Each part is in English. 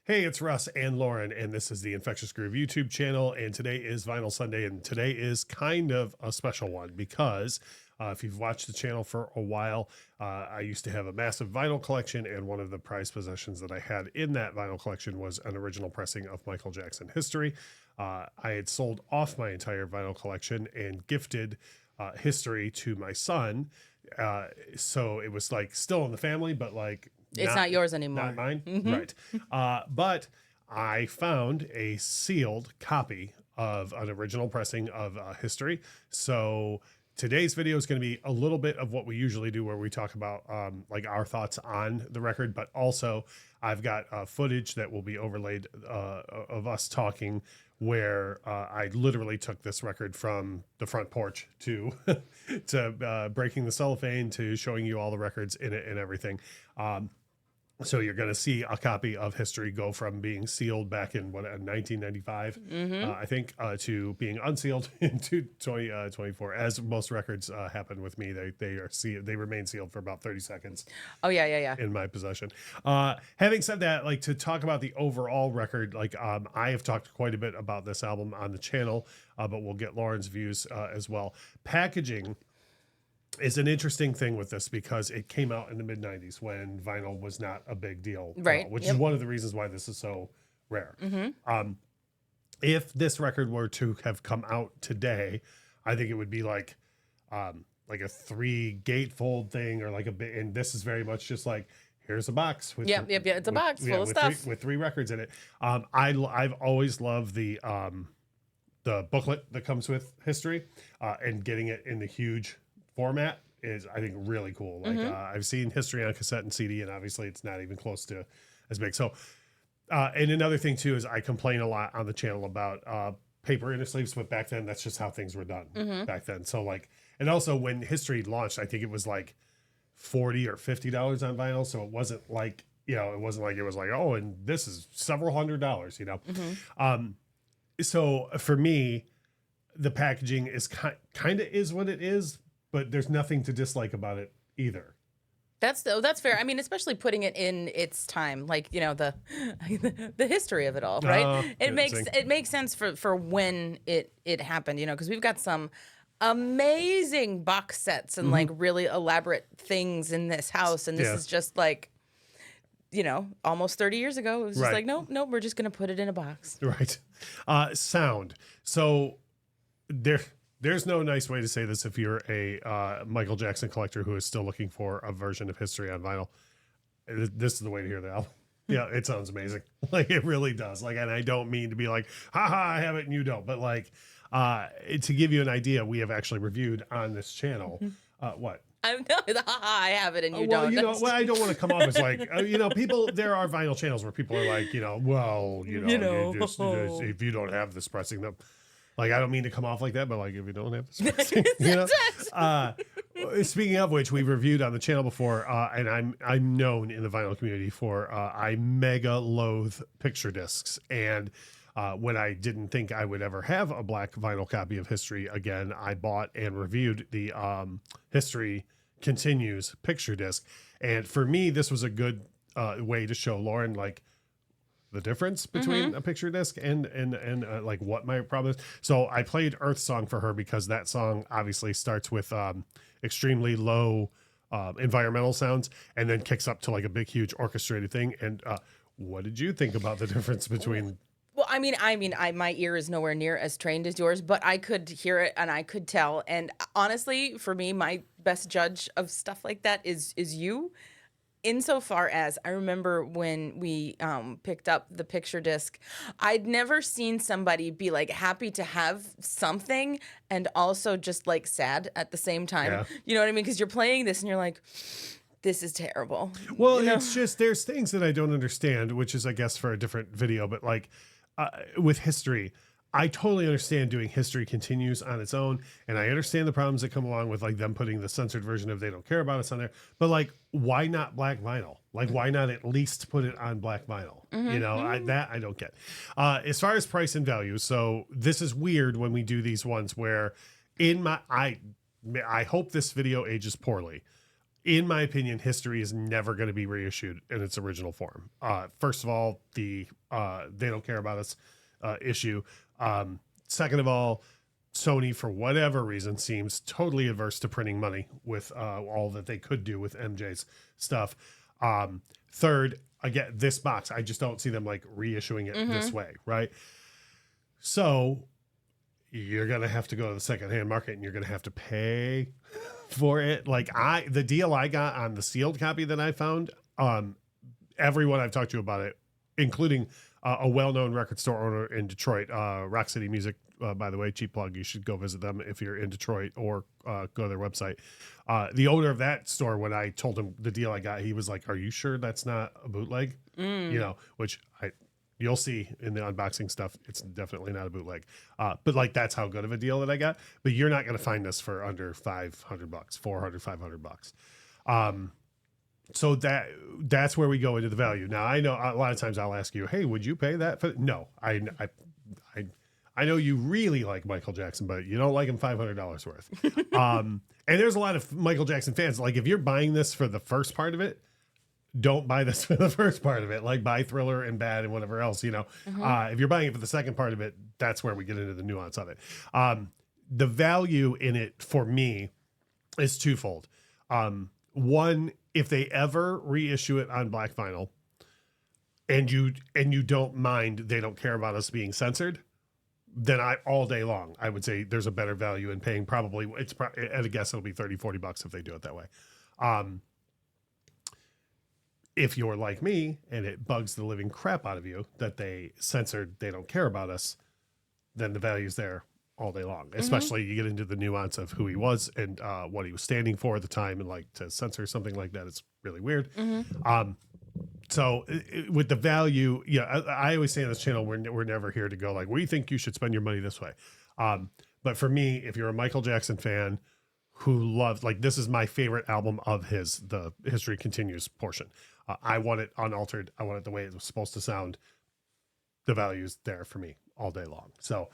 Hey, it's Russ and Lauren, and this is the Infectious Groove YouTube channel, and today is Vinyl Sunday, and today is kind of a special one because if you've watched the channel for a while, I used to have a massive vinyl collection, and one of the prized possessions that I had in that vinyl collection was an original pressing of Michael Jackson History. I had sold off my entire vinyl collection and gifted History to my son, so it was like still in the family, but like it's not yours anymore. Not mine. Right. But I found a sealed copy of an original pressing of History. So today's video is going to be a little bit of what we usually do, where we talk about like our thoughts on the record, but also I've got footage that will be overlaid of us talking, where I literally took this record from the front porch to to breaking the cellophane to showing you all the records in it and everything. So you're going to see a copy of History go from being sealed back in 1995, I think, to being unsealed in 2024. As most records happen with me, they remain sealed for about 30 seconds. Oh yeah. In my possession. Having said that, like, to talk about the overall record, like I have talked quite a bit about this album on the channel, but we'll get Lauren's views as well. Packaging is an interesting thing with this because it came out in the mid 90s when vinyl was not a big deal, right? Which is one of the reasons why this is so rare. If this record were to have come out today, I think it would be like a 3 gatefold thing, or like a bit. And this is very much just like, here's a box with it's a box full of stuff with 3 records in it. I've always loved the booklet that comes with History, and getting it in the huge format is, I think, really cool. Like I've seen History on cassette and CD, and obviously it's not even close to as big. So and another thing too is I complain a lot on the channel about paper inner sleeves, but back then that's just how things were done back then. So like, and also when History launched, I think it was like $40 or $50 on vinyl, so it wasn't like, it wasn't like it was like, oh, and this is several $100s, so for me, the packaging is kind of is what it is, but there's nothing to dislike about it either. That's fair. I mean, especially putting it in its time, like, the history of it all, right? It makes sense for when it happened, because we've got some amazing box sets and like really elaborate things in this house, and this is just like, almost 30 years ago. It was just like, nope, we're just gonna put it in a box. Right. Sound. So there's no nice way to say this if you're a Michael Jackson collector who is still looking for a version of History on vinyl. This is the way to hear the album. Yeah, it sounds amazing. Like, it really does. Like, and I don't mean to be like, haha, I have it and you don't. But like, to give you an idea, we have actually reviewed on this channel. What? I have it and you don't. I don't want to come off as like, people, there are vinyl channels where people are like, if you don't have this pressing, them. Like, I don't mean to come off like that, but like, if you don't have this pressing, Speaking of which, we've reviewed on the channel before, and I'm known in the vinyl community for I mega loathe picture discs. And when I didn't think I would ever have a black vinyl copy of History again, I bought and reviewed the History Continues picture disc. And for me, this was a good way to show Lauren, like, the difference between a picture disc and like what my problem is. So I played Earth Song for her because that song obviously starts with extremely low environmental sounds and then kicks up to like a big, huge orchestrated thing. And what did you think about the difference between? Well, I mean, my ear is nowhere near as trained as yours, but I could hear it and I could tell. And honestly, for me, my best judge of stuff like that is you. Insofar as I remember when we picked up the picture disc, I'd never seen somebody be like happy to have something and also just like sad at the same time. Yeah. You know what I mean? Because you're playing this and you're like, this is terrible. Well, it's just, there's things that I don't understand, which is, I guess, for a different video. But like with History, I totally understand doing History Continues on its own, and I understand the problems that come along with like them putting the censored version of They Don't Care About Us on there. But like, why not black vinyl? Like, why not at least put it on black vinyl? I don't get. As far as price and value, so this is weird when we do these ones where I hope this video ages poorly. in my opinion, history is never going to be reissued in its original form. First of all, the they don't care about us issue. Second of all, Sony, for whatever reason, seems totally averse to printing money with all that they could do with MJ's stuff. Third, again, this box, I just don't see them like reissuing it this way, right? So you're gonna have to go to the secondhand market and you're gonna have to pay for it. Like the deal I got on the sealed copy that I found, everyone I've talked to about it, including a well-known record store owner in Detroit, Rock City Music, by the way, cheap plug. You should go visit them if you're in Detroit, or go to their website. The owner of that store, when I told him the deal I got, he was like, "Are you sure that's not a bootleg?" You know, which you'll see in the unboxing stuff. It's definitely not a bootleg. But like, that's how good of a deal that I got. But you're not going to find this for under $500, $400, $500. So that's where we go into the value. Now, I know a lot of times I'll ask you, "Hey, would you pay that for?" No, I know you really like Michael Jackson, but you don't like him $500 worth. And there's a lot of Michael Jackson fans. Like, if you're buying this for the first part of it, don't buy this for the first part of it. Like, buy Thriller and Bad and whatever else, you know. If you're buying it for the second part of it, that's where we get into the nuance of it. The value in it for me is twofold. One, if they ever reissue it on black vinyl and you don't mind, they don't care about us being censored, then all day long, I would say there's a better value in paying. Probably at a guess, it'll be $30-$40 if they do it that way. If you're like me and it bugs the living crap out of you that they censored, they don't care about us, then the value's there all day long. Especially you get into the nuance of who he was and what he was standing for at the time, and like, to censor something like that, it's really weird. So with the value, I always say on this channel, we're never here to go like, we think you should spend your money this way. But for me, if you're a Michael Jackson fan who loves, like, this is my favorite album of his, the History Continues portion. I want it unaltered. I want it the way it was supposed to sound. The value's there for me all day long. So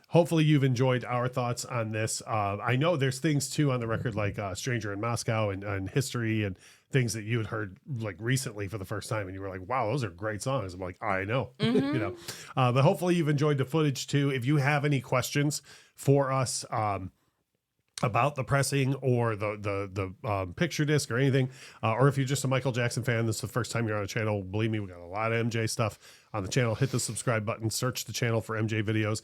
hopefully you've enjoyed our thoughts on this. I know there's things too on the record, like Stranger in Moscow and History, and things that you had heard like recently for the first time, and you were like, wow, those are great songs. I'm like, I know. You know, but hopefully you've enjoyed the footage too. If you have any questions for us about the pressing or the picture disc or anything, or if you're just a Michael Jackson fan, this is the first time you're on a channel, believe me, we got a lot of MJ stuff on the channel. Hit the subscribe button, search the channel for MJ videos.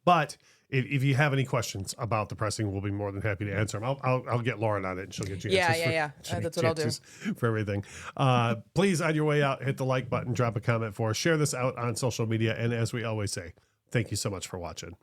But if you have any questions about the pressing, we'll be more than happy to answer them. I'll get Lauren on it, and she'll get you answers. Yeah. That's what I'll do for everything. Please, on your way out, hit the like button, drop a comment for us, share this out on social media, and as we always say, thank you so much for watching.